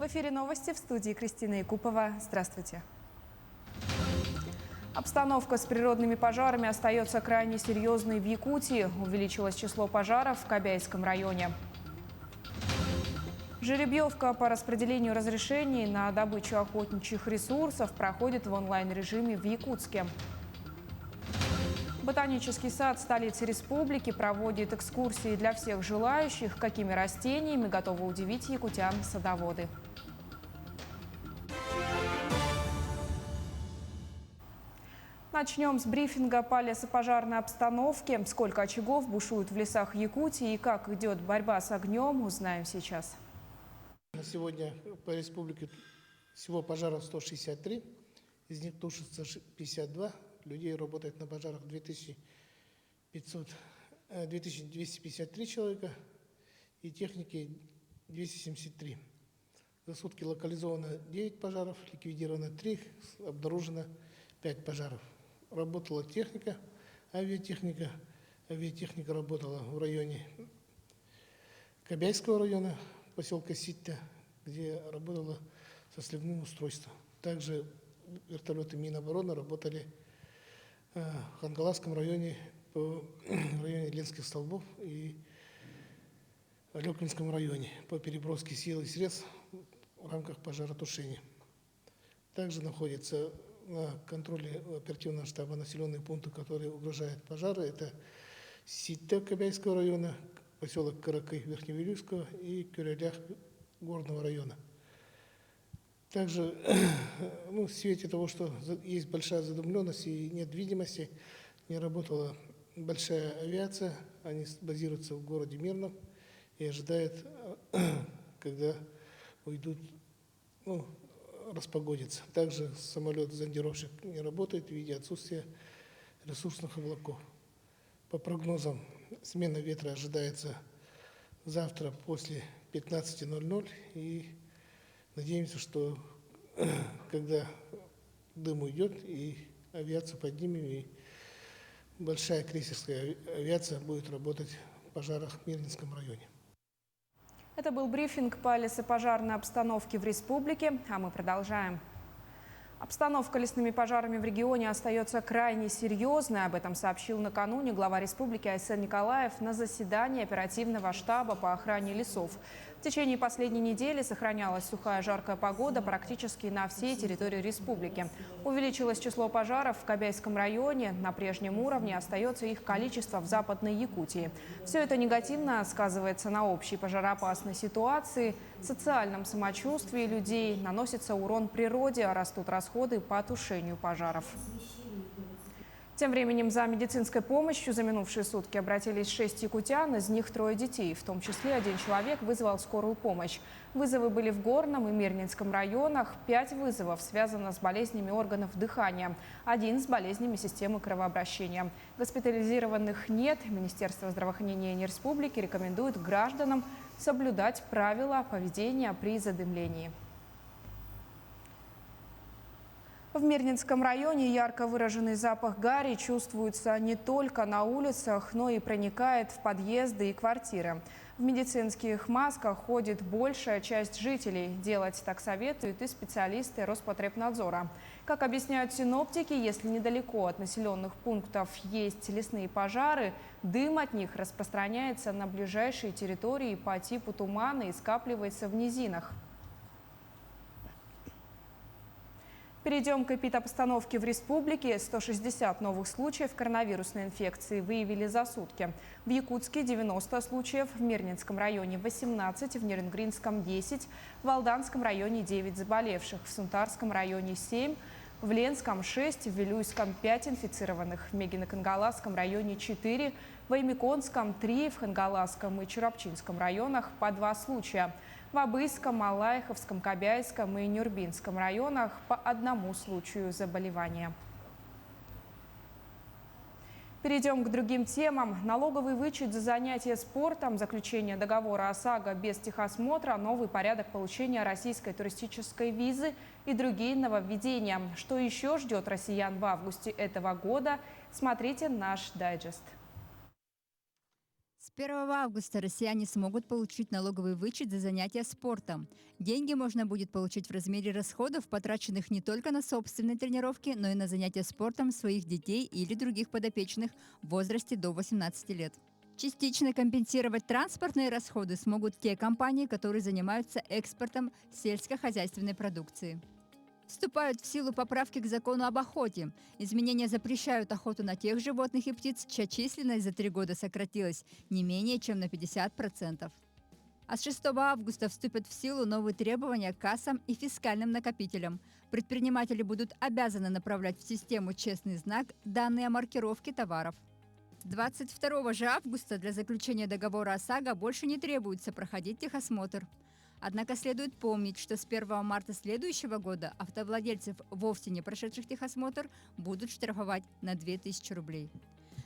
В эфире новости, в студии Кристина Якупова. Здравствуйте. Обстановка с природными пожарами остается крайне серьезной в Якутии. Увеличилось число пожаров в Кобяйском районе. Жеребьевка по распределению разрешений на добычу охотничьих ресурсов проходит в онлайн-режиме в Якутске. Ботанический сад столицы республики проводит экскурсии для всех желающих, какими растениями готовы удивить якутян садоводы. Начнем с брифинга по лесопожарной обстановке. Сколько очагов бушуют в лесах Якутии и как идет борьба с огнем, узнаем сейчас. На сегодня по республике всего пожаров 163, из них тушится 52, людей работает на пожарах 2253 человека и техники 273. За сутки локализовано 9 пожаров, ликвидировано 3, обнаружено 5 пожаров. Работала техника, авиатехника. Авиатехника работала в районе Кобяйского района, поселка Ситта, где работала со сливным устройством. Также вертолеты Минобороны работали в Хангаласском районе, в районе Ленских столбов и в Лёквинском районе по переброске сил и средств в рамках пожаротушения. Также находится на контроле оперативного штаба населенные пункты, которые угрожают пожары. Это Ситта Кобяйского района, поселок Каракы Верхневилюйского и Кюрелях Горного района. Также в свете того, что есть большая задымленность и нет видимости, не работала большая авиация, они базируются в городе Мирном и ожидают, когда уйдут, распогодится. Также самолет-зондировщик не работает в виде отсутствия ресурсных облаков. По прогнозам, смена ветра ожидается завтра после 15:00, и надеемся, что когда дым уйдет и авиацию поднимем, и большая крейсерская авиация будет работать в пожарах в Мирнинском районе. Это был брифинг по лесопожарной обстановке в республике, а мы продолжаем. Обстановка лесными пожарами в регионе остается крайне серьезной. Об этом сообщил накануне глава республики Айсен Николаев на заседании оперативного штаба по охране лесов. В течение последней недели сохранялась сухая жаркая погода практически на всей территории республики. Увеличилось число пожаров в Кобяйском районе. На прежнем уровне остается их количество в Западной Якутии. Все это негативно сказывается на общей пожароопасной ситуации, социальном самочувствии людей, наносится урон природе, растут расходы по тушению пожаров. Тем временем за медицинской помощью за минувшие сутки обратились 6 якутян, из них 3 детей. В том числе 1 человек вызвал скорую помощь. Вызовы были в Горном и Мирнинском районах. 5 вызовов связано с болезнями органов дыхания, 1 с болезнями системы кровообращения. Госпитализированных нет. Министерство здравоохранения республики рекомендует гражданам соблюдать правила поведения при задымлении. В Мирнинском районе ярко выраженный запах гари чувствуется не только на улицах, но и проникает в подъезды и квартиры. В медицинских масках ходит большая часть жителей. Делать так советуют и специалисты Роспотребнадзора. Как объясняют синоптики, если недалеко от населенных пунктов есть лесные пожары, дым от них распространяется на ближайшие территории по типу тумана и скапливается в низинах. Перейдем к эпидобстановке в республике. 160 новых случаев коронавирусной инфекции выявили за сутки. В Якутске 90 случаев, в Мирнинском районе 18, в Нерюнгринском 10, в Алданском районе 9 заболевших, в Сунтарском районе 7, в Ленском 6, в Вилюйском 5 инфицированных, в Мегино-Кангаласском районе 4, в Аймиконском 3, в Хангаласском и Чурапчинском районах по 2 случая. В Абыйском, Малайховском, Кобяйском и Нюрбинском районах по 1 случаю заболевания. Перейдем к другим темам. Налоговый вычет за занятие спортом, заключение договора ОСАГО без техосмотра, новый порядок получения российской туристической визы и другие нововведения. Что еще ждет россиян в августе этого года? Смотрите наш дайджест. С 1 августа россияне смогут получить налоговый вычет за занятия спортом. Деньги можно будет получить в размере расходов, потраченных не только на собственные тренировки, но и на занятия спортом своих детей или других подопечных в возрасте до 18 лет. Частично компенсировать транспортные расходы смогут те компании, которые занимаются экспортом сельскохозяйственной продукции. Вступают в силу поправки к закону об охоте. Изменения запрещают охоту на тех животных и птиц, чья численность за 3 года сократилась не менее чем на 50%. А с 6 августа вступят в силу новые требования к кассам и фискальным накопителям. Предприниматели будут обязаны направлять в систему «Честный знак» данные о маркировке товаров. 22 же августа для заключения договора ОСАГО больше не требуется проходить техосмотр. Однако следует помнить, что с 1 марта следующего года автовладельцев, вовсе не прошедших техосмотр, будут штрафовать на 2000 рублей.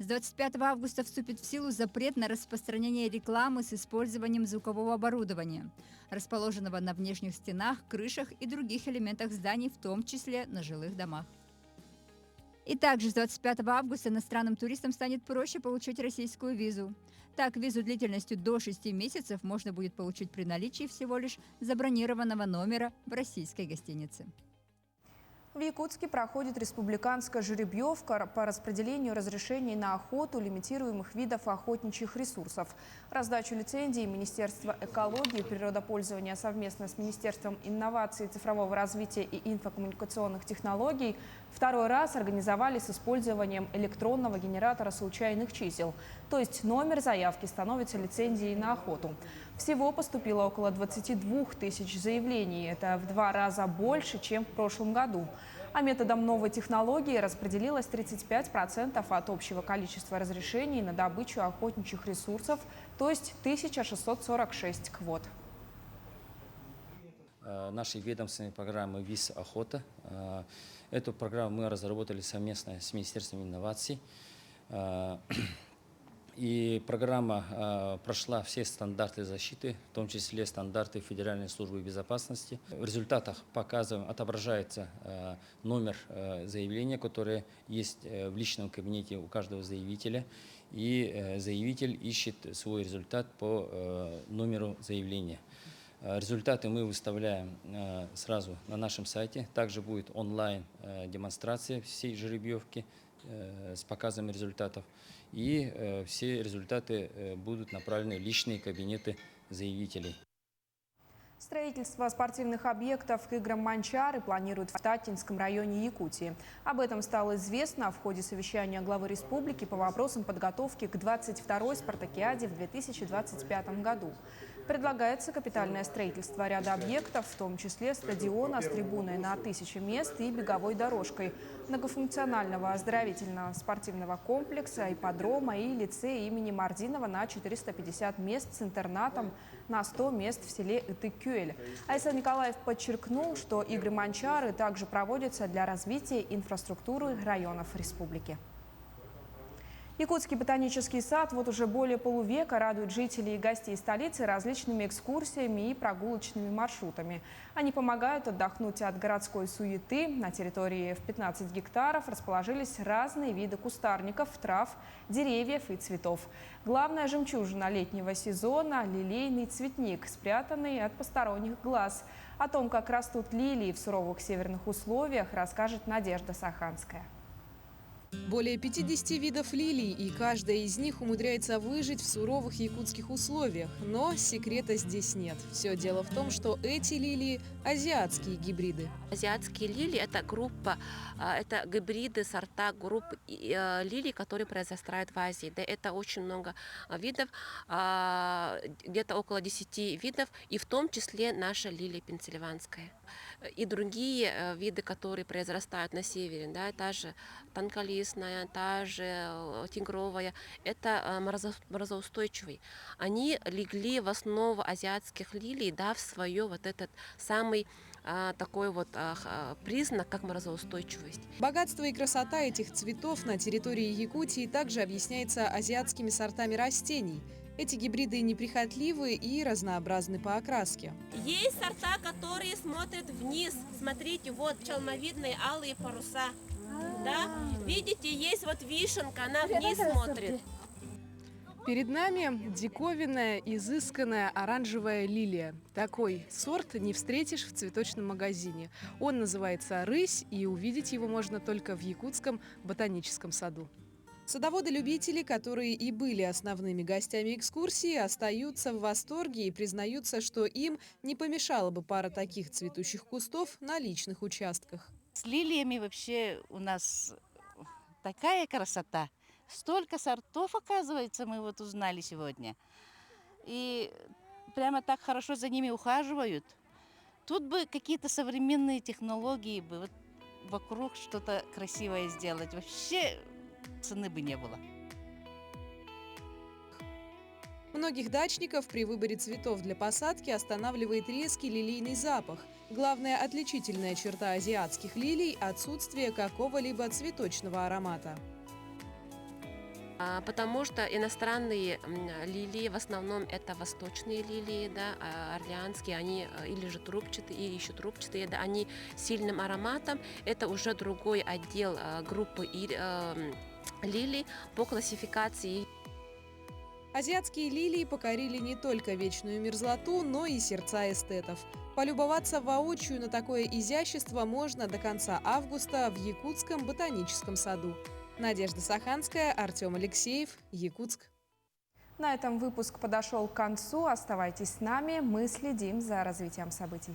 С 25 августа вступит в силу запрет на распространение рекламы с использованием звукового оборудования, расположенного на внешних стенах, крышах и других элементах зданий, в том числе на жилых домах. И также с 25 августа иностранным туристам станет проще получить российскую визу. Так, визу длительностью до 6 месяцев можно будет получить при наличии всего лишь забронированного номера в российской гостинице. В Якутске проходит республиканская жеребьевка по распределению разрешений на охоту лимитируемых видов охотничьих ресурсов. Раздачу лицензий Министерство экологии и природопользования совместно с Министерством инноваций, цифрового развития и инфокоммуникационных технологий второй раз организовали с использованием электронного генератора случайных чисел. То есть номер заявки становится лицензией на охоту. Всего поступило около 22 тысяч заявлений. Это в 2 раза больше, чем в прошлом году. А методом новой технологии распределилось 35% от общего количества разрешений на добычу охотничьих ресурсов, то есть 1646 квот. Нашей ведомственной программы «ВИС Охота». Эту программу мы разработали совместно с Министерством инноваций. И программа прошла все стандарты защиты, в том числе стандарты Федеральной службы безопасности. В результатах отображается номер заявления, которое есть в личном кабинете у каждого заявителя. И заявитель ищет свой результат по номеру заявления. Результаты мы выставляем сразу на нашем сайте. Также будет онлайн-демонстрация всей жеребьевки с показом результатов. И все результаты будут направлены в личные кабинеты заявителей. Строительство спортивных объектов к играм «Манчары» планируют в Татинском районе Якутии. Об этом стало известно в ходе совещания главы республики по вопросам подготовки к 22-й спартакиаде в 2025 году. Предлагается капитальное строительство ряда объектов, в том числе стадиона с трибуной на 1000 мест и беговой дорожкой, многофункционального оздоровительного спортивного комплекса, ипподрома и лицея имени Мардинова на 450 мест с интернатом на 100 мест в селе Итыкюэль. Айсан Николаев подчеркнул, что игры «Манчары» также проводятся для развития инфраструктуры районов республики. Якутский ботанический сад вот уже более полувека радует жителей и гостей столицы различными экскурсиями и прогулочными маршрутами. Они помогают отдохнуть от городской суеты. На территории в 15 гектаров расположились разные виды кустарников, трав, деревьев и цветов. Главная жемчужина летнего сезона – лилейный цветник, спрятанный от посторонних глаз. О том, как растут лилии в суровых северных условиях, расскажет Надежда Саханская. Более 50 видов лилий, и каждая из них умудряется выжить в суровых якутских условиях. Но секрета здесь нет. Все дело в том, что эти лилии – азиатские гибриды. Азиатские лилии – это группа, это гибриды, сорта групп лилий, которые произрастают в Азии. Да, это очень много видов, где-то около 10 видов, и в том числе наша лилия пенсильванская. И другие виды, которые произрастают на севере, да, та же тонколистная, та же тигровая, это морозоустойчивые. Они легли в основу азиатских лилий, дав свое вот этот самый такой вот признак, как морозоустойчивость. Богатство и красота этих цветов на территории Якутии также объясняется азиатскими сортами растений. Эти гибриды неприхотливы и разнообразны по окраске. Есть сорта, которые смотрят вниз. Смотрите, вот пчелмовидные алые паруса. Да? Видите, есть вот вишенка, она вниз смотрит. Перед нами диковинная, изысканная оранжевая лилия. Такой сорт не встретишь в цветочном магазине. Он называется «Рысь», и увидеть его можно только в Якутском ботаническом саду. Садоводы-любители, которые и были основными гостями экскурсии, остаются в восторге и признаются, что им не помешала бы пара таких цветущих кустов на личных участках. С лилиями вообще у нас такая красота. Столько сортов, оказывается, мы вот узнали сегодня. И прямо так хорошо за ними ухаживают. Тут бы какие-то современные технологии бы вот вокруг что-то красивое сделать. Вообще цены бы не было. Многих дачников при выборе цветов для посадки останавливает резкий лилийный запах. Главная отличительная черта азиатских лилий – отсутствие какого-либо цветочного аромата. Потому что иностранные лилии, в основном это восточные лилии, да, орлеанские, они или же трубчатые, и еще трубчатые, да, они с сильным ароматом. Это уже другой отдел группы лилий по классификации. Азиатские лилии покорили не только вечную мерзлоту, но и сердца эстетов. Полюбоваться воочию на такое изящество можно до конца августа в Якутском ботаническом саду. Надежда Саханская, Артем Алексеев, Якутск. На этом выпуск подошел к концу. Оставайтесь с нами, мы следим за развитием событий.